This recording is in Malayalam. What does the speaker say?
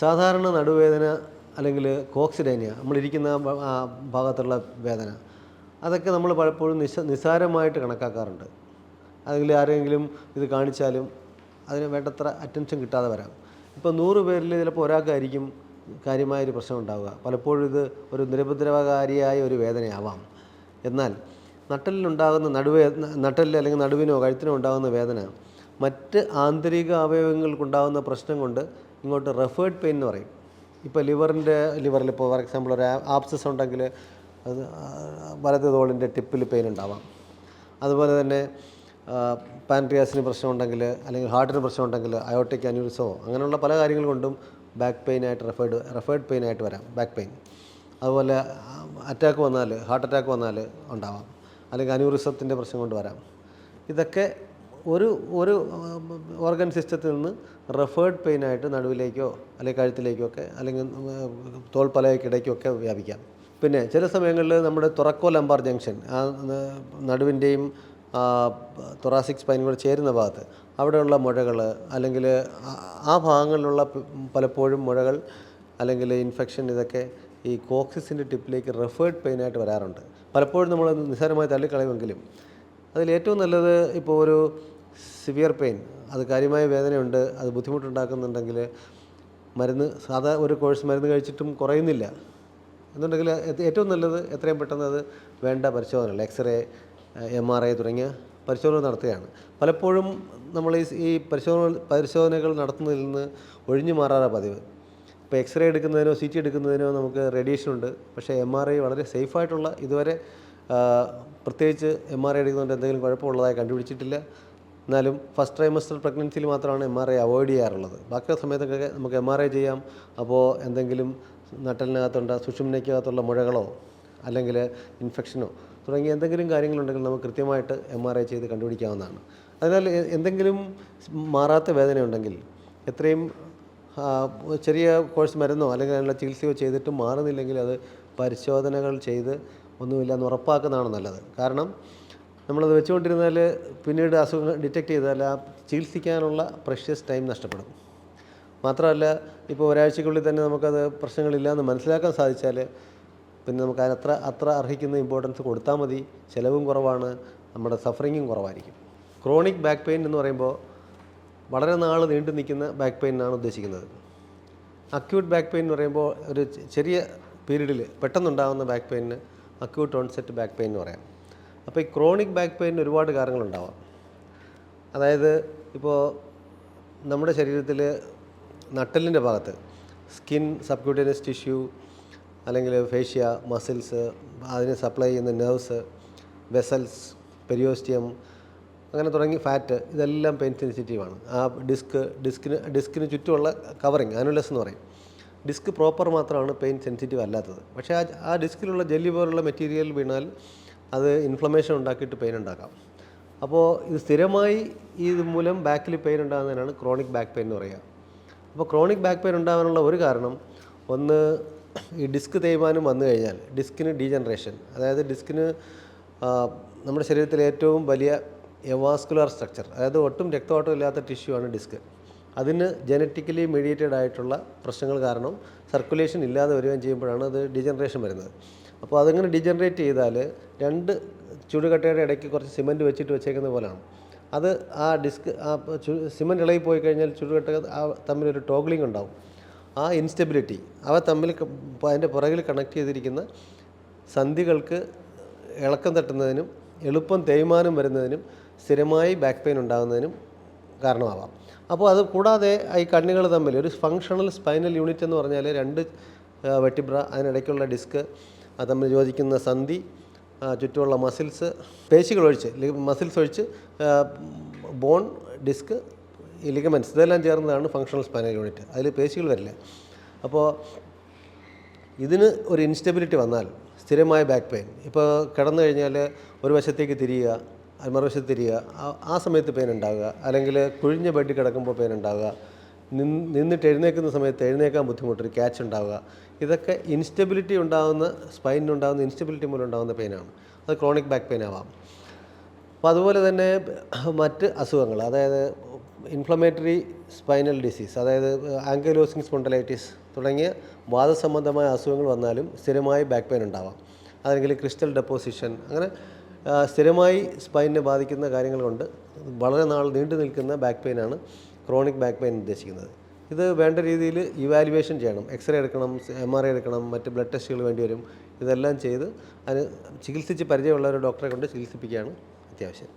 സാധാരണ നടുവേദന അല്ലെങ്കിൽ കോക്സിഡേനിയ നമ്മളിരിക്കുന്ന ഭാഗത്തുള്ള വേദന അതൊക്കെ നമ്മൾ പലപ്പോഴും നിസ്സാരമായിട്ട് കണക്കാക്കാറുണ്ട്. അല്ലെങ്കിൽ ആരെങ്കിലും ഇത് കാണിച്ചാലും അതിന് വേണ്ടത്ര അറ്റൻഷൻ കിട്ടാതെ വരാം. ഇപ്പോൾ 100 പേരിൽ ചിലപ്പോൾ ഒരാൾക്കായിരിക്കും കാര്യമായൊരു പ്രശ്നം ഉണ്ടാവുക. പലപ്പോഴും ഇത് ഒരു നിരുപദ്രവകാരിയായ ഒരു വേദനയാവാം. എന്നാൽ നട്ടലിനുണ്ടാകുന്ന നട്ടലിൽ അല്ലെങ്കിൽ നടുവിനോ കഴുത്തിനോ ഉണ്ടാകുന്ന വേദന മറ്റ് ആന്തരിക അവയവങ്ങൾക്കുണ്ടാകുന്ന പ്രശ്നം കൊണ്ട് ഇങ്ങോട്ട് റെഫേർഡ് പെയിൻ എന്ന് പറയും. ഇപ്പോൾ ലിവറിൽ ഇപ്പോൾ ഫോർ എക്സാമ്പിൾ ഒരു ആബ്സസ് ഉണ്ടെങ്കിൽ അത് വലത് തോളിൻ്റെ ടിപ്പിൽ പെയിൻ ഉണ്ടാവാം. അതുപോലെ തന്നെ പാൻക്രിയാസിന് പ്രശ്നമുണ്ടെങ്കിൽ അല്ലെങ്കിൽ ഹാർട്ടിന് പ്രശ്നമുണ്ടെങ്കിൽ അയോർട്ടിക് അന്യൂറിസമോ അങ്ങനെയുള്ള പല കാര്യങ്ങൾ കൊണ്ടും ബാക്ക് പെയിനായിട്ട് റെഫേർഡ് പെയിനായിട്ട് വരാം ബാക്ക് പെയിൻ. അതുപോലെ ഹാർട്ട് അറ്റാക്ക് വന്നാൽ ഉണ്ടാവാം, അല്ലെങ്കിൽ അന്യൂറിസത്തിൻ്റെ പ്രശ്നം കൊണ്ട് വരാം. ഇതൊക്കെ ഒരു ഓർഗൻ സിസ്റ്റത്തിൽ നിന്ന് റെഫേർഡ് പെയിനായിട്ട് നടുവിലേക്കോ അല്ലെങ്കിൽ കഴുത്തിലേക്കോ ഒക്കെ അല്ലെങ്കിൽ തോൾപ്പലയ്ക്കിടയ്ക്കോ ഒക്കെ വ്യാപിക്കാം. പിന്നെ ചില സമയങ്ങളിൽ നമ്മുടെ തൊറക്കോ ലംബാർ ജംഗ്ഷൻ നടുവിൻ്റെയും തൊറാസിക് സ്പൈനും കൂടെ ചേരുന്ന ഭാഗത്ത് അവിടെയുള്ള മുഴകൾ അല്ലെങ്കിൽ ആ ഭാഗങ്ങളിലുള്ള പലപ്പോഴും മുഴകൾ അല്ലെങ്കിൽ ഇൻഫെക്ഷൻ ഇതൊക്കെ ഈ കോക്സിസിൻ്റെ ടിപ്പിലേക്ക് റെഫേർഡ് പെയിനായിട്ട് വരാറുണ്ട്. പലപ്പോഴും നമ്മൾ നിസ്സാരമായി തള്ളിക്കളയുമെങ്കിലും അതിലേറ്റവും നല്ലത് ഇപ്പോൾ ഒരു സിവിയർ പെയിൻ, അത് കാര്യമായ വേദനയുണ്ട്, അത് ബുദ്ധിമുട്ടുണ്ടാക്കുന്നുണ്ടെങ്കിൽ സാധാ ഒരു കോഴ്സ് മരുന്ന് കഴിച്ചിട്ടും കുറയുന്നില്ല എന്നുണ്ടെങ്കിൽ ഏറ്റവും നല്ലത് എത്രയും പെട്ടെന്ന് അത് വേണ്ട പരിശോധനകൾ എക്സ്റേ, MRI തുടങ്ങിയ പരിശോധന നടത്തുകയാണ്. പലപ്പോഴും നമ്മൾ ഈ പരിശോധനകൾ നടത്തുന്നതിൽ നിന്ന് ഒഴിഞ്ഞു മാറാറാണ് പതിവ്. ഇപ്പോൾ എക്സ്റേ എടുക്കുന്നതിനോ CT എടുക്കുന്നതിനോ നമുക്ക് റേഡിയേഷൻ ഉണ്ട്. പക്ഷേ MRI വളരെ സേഫായിട്ടുള്ള ഇതുവരെ പ്രത്യേകിച്ച് MRI എടുക്കുന്നതുകൊണ്ട് എന്തെങ്കിലും കുഴപ്പമുള്ളതായി കണ്ടുപിടിച്ചിട്ടില്ല. എന്നാലും ഫസ്റ്റ് ട്രൈമസ്റ്റർ പ്രഗ്നൻസിയിൽ മാത്രമാണ് MRI അവോയ്ഡ് ചെയ്യാറുള്ളത്. ബാക്കിയുള്ള സമയത്തൊക്കെ നമുക്ക് MRI ചെയ്യാം. അപ്പോൾ എന്തെങ്കിലും നട്ടലിനകത്തുള്ള സുഷുമ്നയ്ക്കകത്തുള്ള മുഴകളോ അല്ലെങ്കിൽ ഇൻഫെക്ഷനോ തുടങ്ങിയ എന്തെങ്കിലും കാര്യങ്ങളുണ്ടെങ്കിൽ നമുക്ക് കൃത്യമായിട്ട് MRI ചെയ്ത് കണ്ടുപിടിക്കാവുന്നതാണ്. അതിനാൽ എന്തെങ്കിലും മാറാത്ത വേദനയുണ്ടെങ്കിൽ എത്രയും ചെറിയ കോഴ്സ് മരുന്നോ അല്ലെങ്കിൽ അതിനുള്ള ചികിത്സയോ ചെയ്തിട്ട് മാറുന്നില്ലെങ്കിൽ അത് പരിശോധനകൾ ചെയ്ത് ഒന്നുമില്ലെന്ന് ഉറപ്പാക്കുന്നതാണ് നല്ലത്. കാരണം നമ്മളത് വെച്ചുകൊണ്ടിരുന്നാൽ പിന്നീട് അസുഖം ഡിറ്റക്റ്റ് ചെയ്താൽ ആ ചികിത്സിക്കാനുള്ള പ്രഷ്യസ് ടൈം നഷ്ടപ്പെടും. മാത്രമല്ല ഇപ്പോൾ ഒരാഴ്ചയ്ക്കുള്ളിൽ തന്നെ നമുക്കത് പ്രശ്നങ്ങളില്ലയെന്ന് മനസ്സിലാക്കാൻ സാധിച്ചാൽ പിന്നെ നമുക്ക് അത്ര അർഹിക്കുന്ന ഇമ്പോർട്ടൻസ് കൊടുത്താൽ മതി. ചിലവും കുറവാണ്, നമ്മുടെ സഫറിങ്ങും കുറവായിരിക്കും. ക്രോണിക് ബാക്ക് പെയിൻ എന്ന് പറയുമ്പോൾ വളരെ നാൾ നീണ്ടു നിൽക്കുന്ന ബാക്ക് പെയിൻ എന്നാണ് ഉദ്ദേശിക്കുന്നത്. അക്യൂട്ട് ബാക്ക് പെയിൻ എന്ന് പറയുമ്പോൾ ഒരു ചെറിയ പീരീഡിൽ പെട്ടെന്നുണ്ടാകുന്ന back pain acute onset back pain എന്ന് പറയാം. അപ്പോൾ ഈ ക്രോണിക് ബാക്ക് പെയിന് ഒരുപാട് കാരണങ്ങളുണ്ടാവാം. അതായത് ഇപ്പോൾ നമ്മുടെ ശരീരത്തിൽ നട്ടലിൻ്റെ ഭാഗത്ത് സ്കിൻ, സബ്ക്യൂട്ടേനിയസ് ടിഷ്യൂ അല്ലെങ്കിൽ ഫേഷ്യ, മസിൽസ്, അതിനെ സപ്ലൈ ചെയ്യുന്ന നെർവ്സ്, വെസൽസ്, പെരിയോസ്റ്റിയം അങ്ങനെ തുടങ്ങി ഫാറ്റ്, ഇതെല്ലാം പെയിൻ സെൻസിറ്റീവാണ്. ആ ഡിസ്കിന് ചുറ്റുമുള്ള കവറിങ് ആനുലസ് എന്ന് പറയും. ഡിസ്ക് പ്രോപ്പർ മാത്രമാണ് പെയിൻ സെൻസിറ്റീവ് അല്ലാത്തത്. പക്ഷേ ആ ഡിസ്കിലുള്ള ജെല്ലി പോലുള്ള മെറ്റീരിയൽ വീണാൽ അത് ഇൻഫ്ലമേഷൻ ഉണ്ടാക്കിയിട്ട് പെയിൻ ഉണ്ടാക്കാം. അപ്പോൾ ഇത് സ്ഥിരമായി ഇത് മൂലം ബാക്കിൽ പെയിൻ ഉണ്ടാകുന്നതിനാണ് ക്രോണിക് ബാക്ക് പെയിൻ എന്ന് പറയുക. അപ്പോൾ ക്രോണിക് ബാക്ക് പെയിൻ ഉണ്ടാകാനുള്ള ഒരു കാരണം, ഒന്ന് ഈ ഡിസ്ക് തേയ്മാനം വന്നു കഴിഞ്ഞാൽ ഡിസ്കിന് ഡീജനറേഷൻ, അതായത് ഡിസ്കിന് നമ്മുടെ ശരീരത്തിലെ ഏറ്റവും വലിയ എവാസ്കുലർ സ്ട്രക്ചർ, അതായത് ഒട്ടും രക്തയോട്ടം ഇല്ലാത്ത ടിഷ്യൂ ആണ് ഡിസ്ക്. അതിന് ജനറ്റിക്കലി മീഡിയേറ്റഡ് ആയിട്ടുള്ള പ്രശ്നങ്ങൾ കാരണം സർക്കുലേഷൻ ഇല്ലാതെ വരികയും ചെയ്യുമ്പോഴാണ് അത് ഡീജനറേഷൻ വരുന്നത്. അപ്പോൾ അതിങ്ങനെ ഡീജനറേറ്റ് ചെയ്താൽ രണ്ട് ചുടുകട്ടയുടെ ഇടയ്ക്ക് കുറച്ച് സിമൻറ്റ് വെച്ചേക്കുന്ന പോലെയാണ് അത്. ആ ഡിസ്ക് സിമൻറ്റ് ഇളകി പോയി കഴിഞ്ഞാൽ ചുടുകട്ട തമ്മിലൊരു ടോഗ്ലിംഗ് ഉണ്ടാവും. ആ ഇൻസ്റ്റെബിലിറ്റി അവ തമ്മിൽ അതിൻ്റെ പുറകിൽ കണക്ട് ചെയ്തിരിക്കുന്ന സന്ധികൾക്ക് ഇളക്കം തട്ടുന്നതിനും എളുപ്പം തേയ്മാനം വരുന്നതിനും സ്ഥിരമായി ബാക്ക് പെയിൻ ഉണ്ടാകുന്നതിനും കാരണമാവാം. അപ്പോൾ അത് കൂടാതെ ഈ കണ്ണുകൾ തമ്മിൽ ഒരു ഫങ്ഷണൽ സ്പൈനൽ യൂണിറ്റ് എന്ന് പറഞ്ഞാൽ രണ്ട് വെർട്ടിബ്ര, അതിനിടയ്ക്കുള്ള ഡിസ്ക്, അത് തമ്മിൽ യോജിക്കുന്ന സന്ധി, ചുറ്റുമുള്ള പേശികൾ ഒഴിച്ച് മസിൽസ് ഒഴിച്ച് ബോൺ, ഡിസ്ക്, ഈ ലിഗമെൻറ്റ്സ് ഇതെല്ലാം ചേർന്നതാണ് ഫങ്ഷണൽ സ്പൈനൽ യൂണിറ്റ്. അതിൽ പേശികൾ വരില്ല. അപ്പോൾ ഇതിന് ഒരു ഇൻസ്റ്റെബിലിറ്റി വന്നാൽ സ്ഥിരമായ ബാക്ക് പെയിൻ, ഇപ്പോൾ കിടന്നു കഴിഞ്ഞാൽ ഒരു വശത്തേക്ക് തിരിയുക, മറുവശത്ത് തിരിയുക, ആ സമയത്ത് പെയിൻ ഉണ്ടാവുക, അല്ലെങ്കിൽ കുഴിഞ്ഞ ബെഡിൽ കിടക്കുമ്പോൾ പെയിൻ ഉണ്ടാവുക, നിന്നിട്ട് എഴുന്നേൽക്കുന്ന സമയത്ത് എഴുന്നേൽക്കാൻ ബുദ്ധിമുട്ടൊരു ക്യാച്ച് ഉണ്ടാവുക, ഇതൊക്കെ സ്പൈനിനുണ്ടാകുന്ന ഇൻസ്റ്റെബിലിറ്റി മൂലം ഉണ്ടാകുന്ന പെയിനാണ്. അത് ക്രോണിക് ബാക്ക് പെയിൻ ആവാം. അപ്പോൾ അതുപോലെ തന്നെ മറ്റ് അസുഖങ്ങൾ, അതായത് ഇൻഫ്ലമേറ്ററി സ്പൈനൽ ഡിസീസ്, അതായത് ആങ്കൈലോസിംഗ് സ്പോണ്ടലൈറ്റിസ് തുടങ്ങിയ വാദസംബന്ധമായ അസുഖങ്ങൾ വന്നാലും സ്ഥിരമായി ബാക്ക് പെയിൻ ഉണ്ടാവാം. അല്ലെങ്കിൽ ക്രിസ്റ്റൽ ഡെപ്പോസിഷൻ, അങ്ങനെ സ്ഥിരമായി സ്പൈനിനെ ബാധിക്കുന്ന കാര്യങ്ങൾ കൊണ്ട് വളരെ നാൾ നീണ്ടു നിൽക്കുന്ന ബാക്ക് പെയിനാണ് ക്രോണിക് ബാക്ക് പെയിൻ ഉദ്ദേശിക്കുന്നത്. ഇത് വേണ്ട രീതിയിൽ ഇവാലുവേഷൻ ചെയ്യണം. എക്സ്റേ എടുക്കണം, MRI എടുക്കണം, മറ്റ് ബ്ലഡ് ടെസ്റ്റുകൾ വേണ്ടി വരും. ഇതെല്ലാം ചെയ്ത് അതിന് ചികിത്സിച്ച് പരിചയമുള്ള ഒരു ഡോക്ടറെ കൊണ്ട് ചികിത്സിപ്പിക്കുകയാണ് അത്യാവശ്യം.